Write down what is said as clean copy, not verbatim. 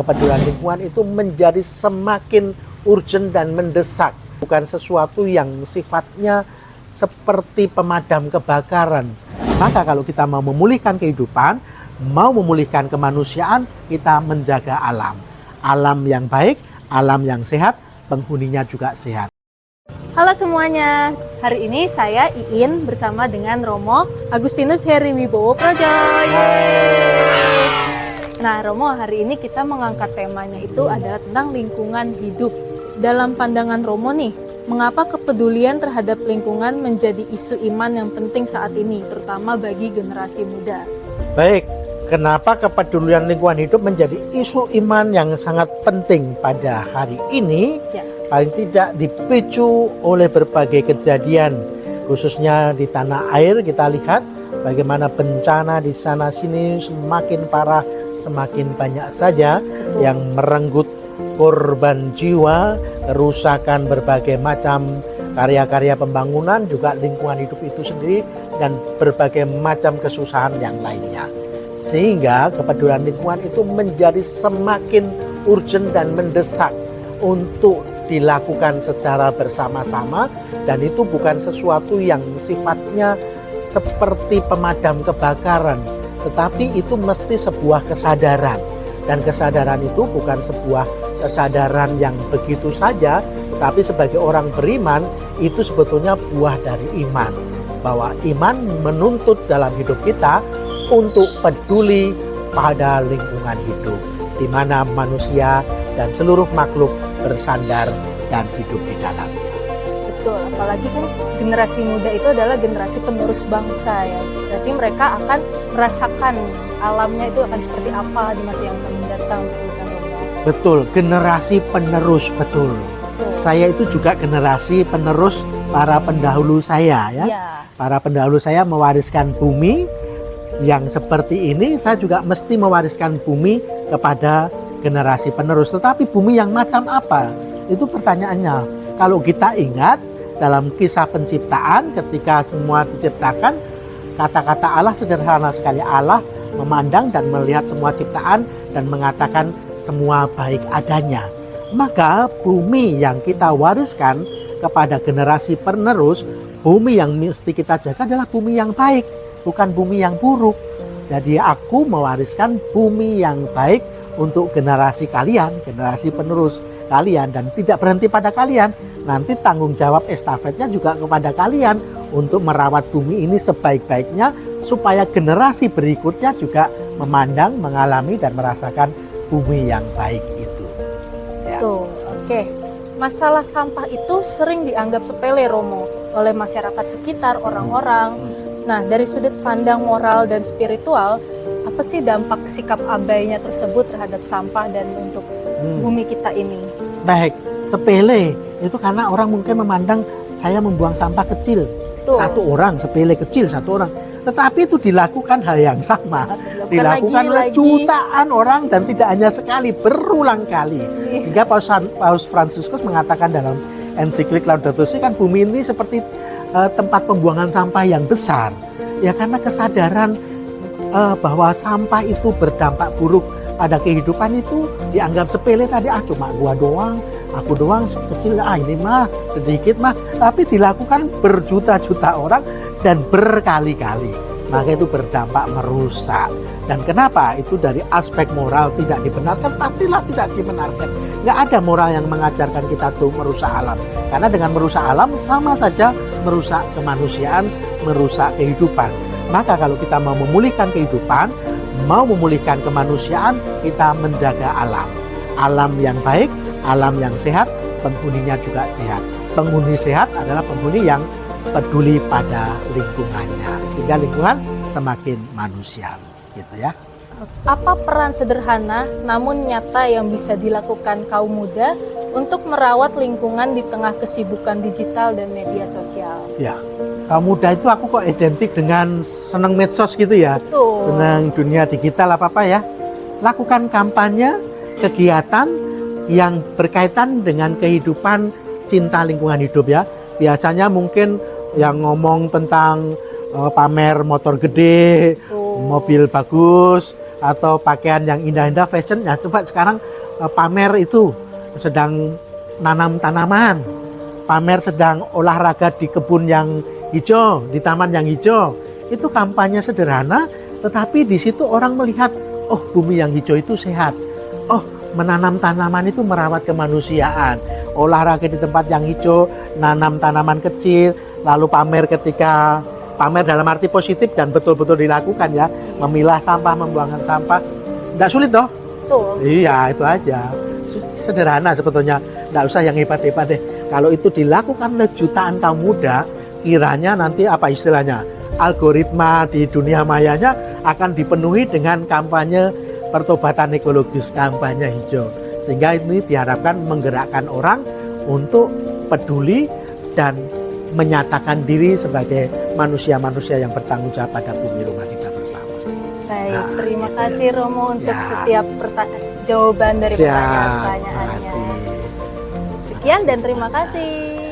Kepedulian lingkungan itu menjadi semakin urgent dan mendesak, bukan sesuatu yang sifatnya seperti pemadam kebakaran. Maka kalau kita mau memulihkan kehidupan, mau memulihkan kemanusiaan, kita menjaga alam. Alam yang baik, alam yang sehat, penghuninya juga sehat. Halo semuanya, hari ini saya Iin bersama dengan Romo Agustinus Heri Wibowo Projo. Nah Romo, hari ini kita mengangkat temanya itu adalah tentang lingkungan hidup. Dalam pandangan Romo nih, mengapa kepedulian terhadap lingkungan menjadi isu iman yang penting saat ini, terutama bagi generasi muda? Baik, kenapa kepedulian lingkungan hidup menjadi isu iman yang sangat penting pada hari ini? Ya. Paling tidak dipicu oleh berbagai kejadian, khususnya di tanah air. Kita lihat bagaimana bencana di sana-sini semakin parah, semakin banyak saja yang merenggut korban jiwa, kerusakan berbagai macam karya-karya pembangunan, juga lingkungan hidup itu sendiri, dan berbagai macam kesusahan yang lainnya. Sehingga kepedulian lingkungan itu menjadi semakin urgent dan mendesak untuk dilakukan secara bersama-sama, dan itu bukan sesuatu yang sifatnya seperti pemadam kebakaran, tetapi itu mesti sebuah kesadaran, dan kesadaran itu bukan sebuah kesadaran yang begitu saja, tetapi sebagai orang beriman itu sebetulnya buah dari iman, bahwa iman menuntut dalam hidup kita untuk peduli pada lingkungan hidup, di mana manusia dan seluruh makhluk bersandar dan hidup di dalamnya. Betul, apalagi kan generasi muda itu adalah generasi penerus bangsa ya. Berarti mereka akan merasakan alamnya itu akan seperti apa di masa yang akan mendatang. Betul, generasi penerus, betul. Saya itu juga generasi penerus para pendahulu saya ya. Para pendahulu saya mewariskan bumi yang seperti ini, saya juga mesti mewariskan bumi kepada generasi penerus. Tetapi bumi yang macam apa? Itu pertanyaannya. Kalau kita ingat dalam kisah penciptaan, ketika semua diciptakan, kata-kata Allah sederhana sekali. Allah memandang dan melihat semua ciptaan dan mengatakan semua baik adanya. Maka bumi yang kita wariskan kepada generasi penerus, bumi yang mesti kita jaga adalah bumi yang baik, bukan bumi yang buruk. Jadi aku mewariskan bumi yang baik untuk generasi kalian, generasi penerus kalian, dan tidak berhenti pada kalian. Nanti tanggung jawab estafetnya juga kepada kalian untuk merawat bumi ini sebaik-baiknya, supaya generasi berikutnya juga memandang, mengalami, dan merasakan bumi yang baik itu. Ya. Tuh, oke. Masalah sampah itu sering dianggap sepele, Romo, oleh masyarakat sekitar, orang-orang. Nah, dari sudut pandang moral dan spiritual, apa sih dampak sikap abainya tersebut terhadap sampah dan untuk bumi kita ini? Baik, sepele itu karena orang mungkin memandang saya membuang sampah kecil. Satu orang, sepele kecil satu orang. Tetapi itu dilakukan hal yang sama, dilakukan oleh jutaan orang, dan tidak hanya sekali, berulang kali. Sehingga Paus Fransiskus mengatakan dalam ensiklik Laudato Si, kan bumi ini seperti tempat pembuangan sampah yang besar. Ya karena kesadaran bahwa sampah itu berdampak buruk pada kehidupan itu dianggap sepele tadi, cuma gua doang, aku doang kecil, ini mah sedikit mah, tapi dilakukan berjuta-juta orang dan berkali-kali, maka itu berdampak merusak. Dan kenapa? Itu dari aspek moral tidak dibenarkan, pastilah tidak dibenarkan. Nggak ada moral yang mengajarkan kita tuh merusak alam, karena dengan merusak alam sama saja merusak kemanusiaan, merusak kehidupan. Maka kalau kita mau memulihkan kehidupan, mau memulihkan kemanusiaan, kita menjaga alam. Alam yang baik, alam yang sehat, penghuninya juga sehat. Penghuni sehat adalah penghuni yang peduli pada lingkungannya, sehingga lingkungan semakin manusiawi, gitu ya. Apa peran sederhana namun nyata yang bisa dilakukan kaum muda untuk merawat lingkungan di tengah kesibukan digital dan media sosial? Ya, kaum muda itu aku kok identik dengan senang medsos gitu ya. Betul. Senang dunia digital apa-apa ya. Lakukan kampanye, kegiatan yang berkaitan dengan kehidupan cinta lingkungan hidup ya. Biasanya mungkin yang ngomong tentang pamer motor gede, mobil bagus, atau pakaian yang indah-indah, fashion. Ya coba sekarang pamer itu sedang nanam tanaman, pamer sedang olahraga di kebun yang hijau, di taman yang hijau. Itu kampanye sederhana, tetapi di situ orang melihat, oh bumi yang hijau itu sehat. Oh, menanam tanaman itu merawat kemanusiaan. Olahraga di tempat yang hijau, nanam tanaman kecil, lalu pamer pamer dalam arti positif dan betul-betul dilakukan ya. Memilah sampah, membuangkan sampah. Tidak sulit toh? Betul. Iya, itu aja. Sederhana sebetulnya. Tidak usah yang hebat-hebat deh. Kalau itu dilakukan oleh jutaan kaum muda, kiranya nanti apa istilahnya? Algoritma di dunia mayanya akan dipenuhi dengan kampanye pertobatan ekologis, kampanye hijau. Sehingga ini diharapkan menggerakkan orang untuk peduli dan menyatakan diri sebagai manusia-manusia yang bertanggung jawab pada bumi rumah kita bersama. Baik, Nah, terima gitu. kasih Romo untuk Ya. setiap jawaban dari Siap, pertanyaan-pertanyaannya. makasih. Sekian dan terima kasih.